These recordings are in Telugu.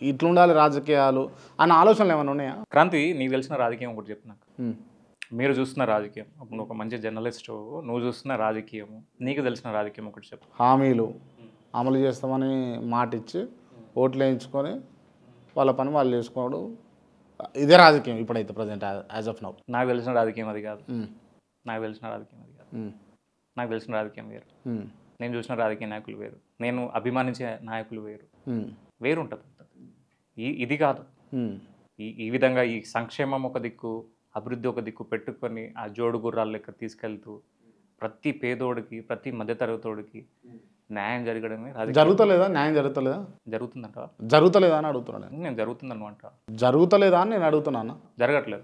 ఇట్లుండాలి రాజకీయాలు అన్న ఆలోచనలు ఏమైనా ఉన్నాయా? క్రాంతి, నీకు తెలిసిన రాజకీయం ఒకటి చెప్పు నాకు. మీరు చూస్తున్న రాజకీయం, అప్పుడు ఒక మంచి జర్నలిస్టు, నువ్వు చూస్తున్న రాజకీయము, నీకు తెలిసిన రాజకీయం ఒకటి చెప్పు. హామీలు అమలు చేస్తామని మాట ఇచ్చి ఓట్లు వేయించుకొని వాళ్ళ పని వాళ్ళు చేసుకోవడం, ఇదే రాజకీయం ఇప్పుడైతే ప్రజెంట్ యాజ్ ఆఫ్ నౌ. నాకు తెలిసిన రాజకీయం అది కాదు. నాకు తెలిసిన రాజకీయం అది కాదు. నాకు తెలిసిన రాజకీయం వేరు. నేను చూసిన రాజకీయ నాయకులు వేరు. నేను అభిమానించే నాయకులు వేరు. వేరుంటుంది. ఇది కాదు. ఈ విధంగా ఈ సంక్షేమం ఒక దిక్కు, అభివృద్ధి ఒక దిక్కు పెట్టుకొని ఆ జోడు గుర్రాల లెక్క తీసుకెళ్తూ ప్రతి పేదోడికి, ప్రతి మధ్యతరగతోడికి న్యాయం జరగడమే జరుగుతలేదా? న్యాయం జరుగుతలేదా? జరుగుతుందంట. జరుగుతలేదా అని అడుగుతున్నాను నేను. జరుగుతుందన్నమాట. జరుగుతలేదా అని నేను అడుగుతున్నాను. జరగట్లేదు.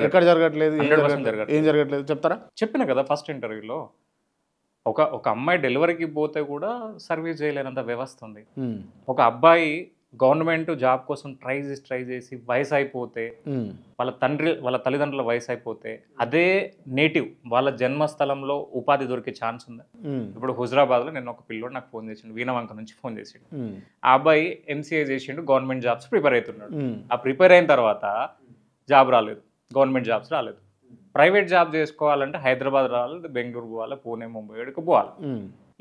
ఎక్కడ జరగట్లేదు? ఏం జరగట్లేదు చెప్తారా? చెప్పిన కదా ఫస్ట్ ఇంటర్వ్యూలో. ఒక అమ్మాయి డెలివరీకి పోతే కూడా సర్వీస్ చేయలేనంత వ్యవస్థ ఉంది. ఒక అబ్బాయి గవర్నమెంట్ జాబ్ కోసం ట్రై చేసి వయసు అయిపోతే, వాళ్ళ తల్లిదండ్రుల వయసు అయిపోతే, అదే నేటివ్ వాళ్ళ జన్మస్థలంలో ఉపాధి దొరికే ఛాన్స్ ఉంది. ఇప్పుడు హుజరాబాద్లో నేను ఒక పిల్లోడు నాకు ఫోన్ చేసిండు, వీణవంక నుంచి ఫోన్ చేసిండు. ఆ అబ్బాయి ఎంసీఏ చేసిండు, గవర్నమెంట్ జాబ్స్ ప్రిపేర్ అవుతున్నాడు. ఆ ప్రిపేర్ అయిన తర్వాత జాబ్ రాలేదు, గవర్నమెంట్ జాబ్స్ రాలేదు. ప్రైవేట్ జాబ్ చేసుకోవాలంటే హైదరాబాద్ రావాలి, బెంగళూరు పోవాలి, పూణే, ముంబై ఏడుకు పోవాలి.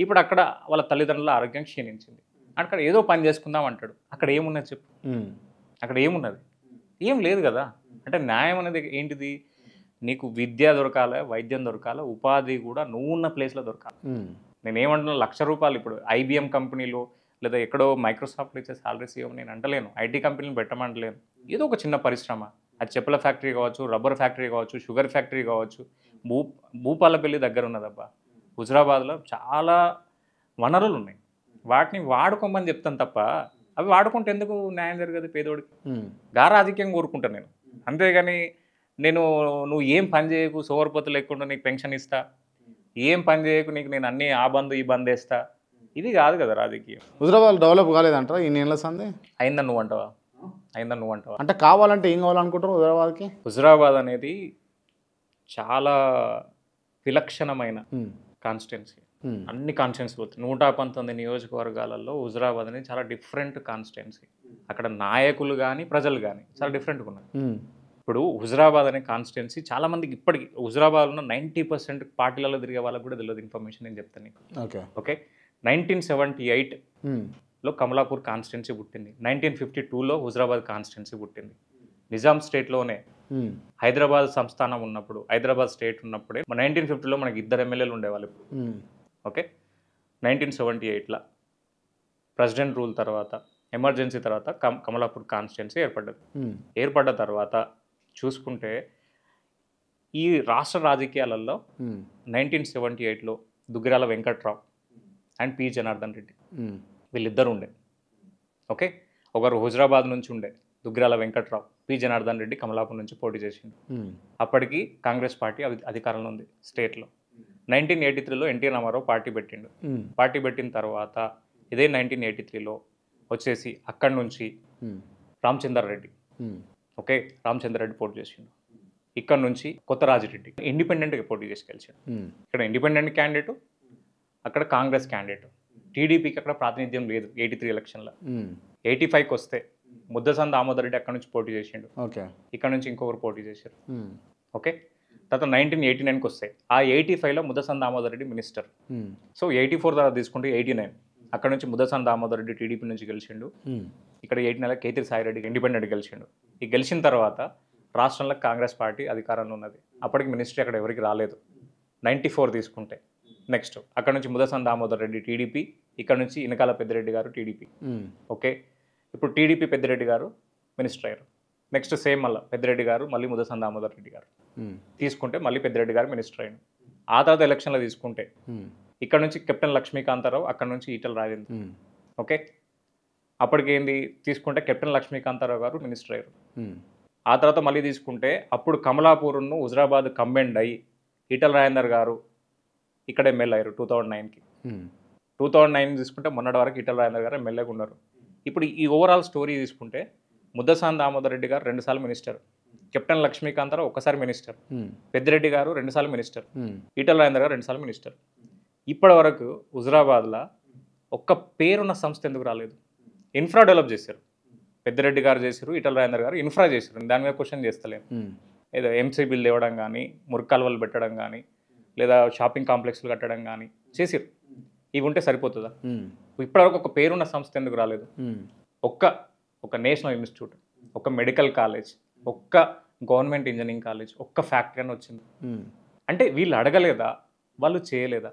ఇప్పుడు అక్కడ వాళ్ళ తల్లిదండ్రుల ఆరోగ్యం క్షీణించింది. అక్కడ ఏదో పని చేసుకుందాం అంటాడు. అక్కడ ఏమున్నది చెప్పు? అక్కడ ఏమున్నది? ఏం లేదు కదా. అంటే న్యాయం అనేది ఏంటిది? నీకు విద్య దొరకాలి, వైద్యం దొరకాలి, ఉపాధి కూడా నువ్వు ఉన్న ప్లేస్లో దొరకాలి. నేనేమంటున్నా, ₹1,00,000 ఇప్పుడు ఐబిఎం కంపెనీలో లేదా ఎక్కడో మైక్రోసాఫ్ట్లో ఇచ్చే సాలరీస్ ఇవ్వమని నేను అంటలేను. ఐటీ కంపెనీలు పెట్టమంటలేను. ఏదో ఒక చిన్న పరిశ్రమ, అది చెప్పుల ఫ్యాక్టరీ కావచ్చు, రబ్బర్ ఫ్యాక్టరీ కావచ్చు, షుగర్ ఫ్యాక్టరీ కావచ్చు. భూపాలపల్లి దగ్గర ఉన్నదబ్బా. హుజరాబాద్లో చాలా వనరులు ఉన్నాయి. వాటిని వాడుకోమని చెప్తాను తప్ప, అవి వాడుకుంటే ఎందుకు న్యాయం జరగదు పేదోడికి? రాజకీయం కోరుకుంటాను నేను. అంతేగాని నువ్వు ఏం పని చేయకు, సోవర్పతి లేకుండా నీకు పెన్షన్ ఇస్తా, ఏం పని చేయకు నీకు నేను అన్నీ ఆ బంద్ ఈ బంద్ వేస్తా, ఇది కాదు కదా రాజకీయం. హుజరాబాద్ డెవలప్ కాలేదంటారా ఈ నెలల సంది? అయిందని నువ్వు అంటావా? అంటే కావాలంటే ఏం కావాలనుకుంటారు హుజరాబాద్కి? హుజరాబాద్ అనేది చాలా విలక్షణమైన కాన్స్టిట్యున్సీ. అన్ని కాన్స్టిట్యున్సీ 119 నియోజకవర్గాలలో హుజరాబాద్ అనేది చాలా డిఫరెంట్ కాన్స్టిట్యున్సీ. అక్కడ నాయకులు కానీ ప్రజలు కానీ చాలా డిఫరెంట్గా ఉన్నారు. ఇప్పుడు హుజరాబాద్ అనే కాన్స్టిట్యున్సీ చాలా మందికి ఇప్పటికి హుజరాబాద్ ఉన్న 90% పార్టీలలో తిరిగే వాళ్ళకి కూడా తెలియదు ఇన్ఫర్మేషన్. నేను చెప్తాను నీకు. ఓకే, 1978లో కమలాపూర్ కాన్స్టిట్యున్సీ పుట్టింది. 1952లో హుజరాబాద్ కాన్స్టిట్యున్సీ పుట్టింది. నిజాం స్టేట్లోనే హైదరాబాద్ సంస్థానం ఉన్నప్పుడు, హైదరాబాద్ స్టేట్ ఉన్నప్పుడే 1950లో మనకి 2 ఎమ్మెల్యేలు ఉండేవాళ్ళు. ఓకే, 1978లో ప్రెసిడెంట్ రూల్ తర్వాత, ఎమర్జెన్సీ తర్వాత కమలాపూర్ కాన్స్టిట్యున్సీ ఏర్పడ్డది. ఏర్పడ్డ తర్వాత చూసుకుంటే ఈ రాష్ట్ర రాజకీయాలలో 1978లో దుగ్గిరాల వెంకట్రావు అండ్ పి జనార్దన్ రెడ్డి వీళ్ళిద్దరు ఉండే. ఓకే, ఒకరు హుజరాబాద్ నుంచి ఉండే దుగ్గిరాల వెంకట్రావు, పి జనార్దన్ రెడ్డి కమలాపూర్ నుంచి పోటీ చేసిండు. అప్పటికి కాంగ్రెస్ పార్టీ అధికారంలో ఉంది స్టేట్లో. 1983లో ఎన్టీ రామారావు పార్టీ పెట్టిండు. పార్టీ పెట్టిన తర్వాత ఇదే 1983లో వచ్చేసి అక్కడి నుంచి రామచంద్రారెడ్డి, ఓకే, రామచంద్రారెడ్డి పోటీ చేసిండు. ఇక్కడ నుంచి కొత్త రాజిరెడ్డి ఇండిపెండెంట్గా పోటీ చేసి గెలిచాడు. ఇక్కడ ఇండిపెండెంట్ క్యాండిడేటు, అక్కడ కాంగ్రెస్ క్యాండిడేటు. టీడీపీకి అక్కడ ప్రాతినిధ్యం లేదు 83 ఎలక్షన్లో. 85కి వస్తే ముద్దసం దామోదర్ రెడ్డి అక్కడ నుంచి పోటీ చేసిండు. ఇక్కడ నుంచి ఇంకొకరు పోటీ చేశారు. ఓకే, తర్వాత 1989కి వస్తే ఆ 85లో ముద్దసం దామోదర్ రెడ్డి మినిస్టర్. సో 84 తర్వాత తీసుకుంటే 89 అక్కడ నుంచి ముద్దసం దామోదర్ రెడ్డి టీడీపీ నుంచి గెలిచిండు. ఇక్కడ 89లో కేతిరి సాయిరెడ్డి ఇండిపెండెంట్ గెలిచిండు. ఈ గెలిచిన తర్వాత రాష్ట్రంలో కాంగ్రెస్ పార్టీ అధికారంలో ఉన్నది. అప్పటికి మినిస్ట్రీ అక్కడ ఎవరికి రాలేదు. 94 తీసుకుంటే నెక్స్ట్ అక్కడ నుంచి ముద్దసం దామోదర్ రెడ్డి టీడీపీ, ఇక్కడ నుంచి ఇనకాల పెద్దిరెడ్డి గారు టీడీపీ. ఓకే, ఇప్పుడు టీడీపీ పెద్దిరెడ్డి గారు మినిస్టర్ అయ్యారు. నెక్స్ట్ సేమ్ మళ్ళీ పెద్దిరెడ్డి గారు, మళ్ళీ ముద్దసం దామోదర్ రెడ్డి గారు తీసుకుంటే మళ్ళీ పెద్దిరెడ్డి గారు మినిస్టర్ అయ్యారు. ఆ తర్వాత ఎలక్షన్లో తీసుకుంటే ఇక్కడ నుంచి కెప్టెన్ లక్ష్మీకాంతారావు, అక్కడ నుంచి ఈటల రాజేంద్ర. ఓకే, అప్పటికి ఏంది తీసుకుంటే కెప్టెన్ లక్ష్మీకాంతారావు గారు మినిస్టర్ అయ్యారు. ఆ తర్వాత మళ్ళీ తీసుకుంటే అప్పుడు కమలాపూర్ను హుజరాబాద్ కంబైండ్ అయ్యి ఈటల రాజేందర్ గారు ఇక్కడ ఎమ్మెల్యే అయ్యారు 2009కి. 2009 తీసుకుంటే మొన్నటి వరకు ఈటల రాజేందర్ గారు ఎమ్మెల్యేగా ఉన్నారు. ఇప్పుడు ఈ ఓవరాల్ స్టోరీ తీసుకుంటే ముద్దసాని దామోదర్ రెడ్డి గారు 2 సార్లు మినిస్టర్, కెప్టెన్ లక్ష్మీకాంతారావు ఒకసారి మినిస్టర్, పెద్దిరెడ్డి గారు 2 సార్లు మినిస్టర్, ఈటల రాజేందర్ గారు 2 సార్లు మినిస్టర్. ఇప్పటి వరకు హుజరాబాద్లో ఒక్క పేరున్న సంస్థ ఎందుకు రాలేదు? ఇన్ఫ్రా డెవలప్ చేశారు. పెద్దిరెడ్డి గారు చేశారు, ఈటల రాజేందర్ గారు ఇన్ఫ్రా చేశారు. దాని మీద క్వశ్చన్ చేస్తలేము. ఏదో ఎంసీబీలు తేవడం కానీ, మురికాలువలు పెట్టడం కానీ, లేదా షాపింగ్ కాంప్లెక్స్లు కట్టడం కానీ చేసిరు. ఇవి ఉంటే సరిపోతుందా? ఇప్పటివరకు ఒక పేరున్న సంస్థ ఎందుకు రాలేదు? ఒక నేషనల్ ఇన్స్టిట్యూట్, ఒక మెడికల్ కాలేజ్, ఒక్క గవర్నమెంట్ ఇంజనీరింగ్ కాలేజ్, ఒక్క ఫ్యాక్టరీ అని వచ్చింది. అంటే వీళ్ళు అడగలేదా? వాళ్ళు చేయలేదా?